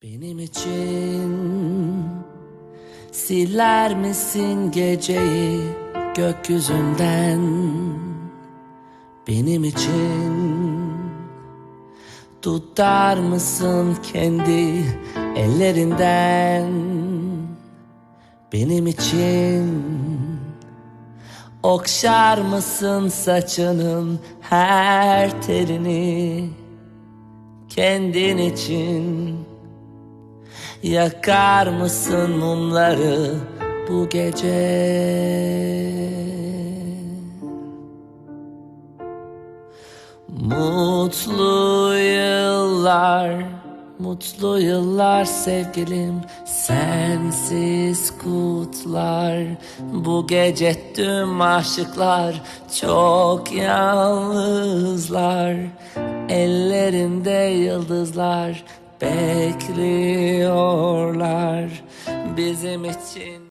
Benim için siler misin geceyi gökyüzünden? Benim için tutar mısın kendi ellerinden? Benim için okşar mısın saçının her telini? Kendin için yakar mısın mumları bu gece? Mutlu yıllar, mutlu yıllar sevgilim, sensiz kutlar. Bu gece tüm aşıklar çok yalnızlar. Ellerinde yıldızlar bekliyorlar bizim için.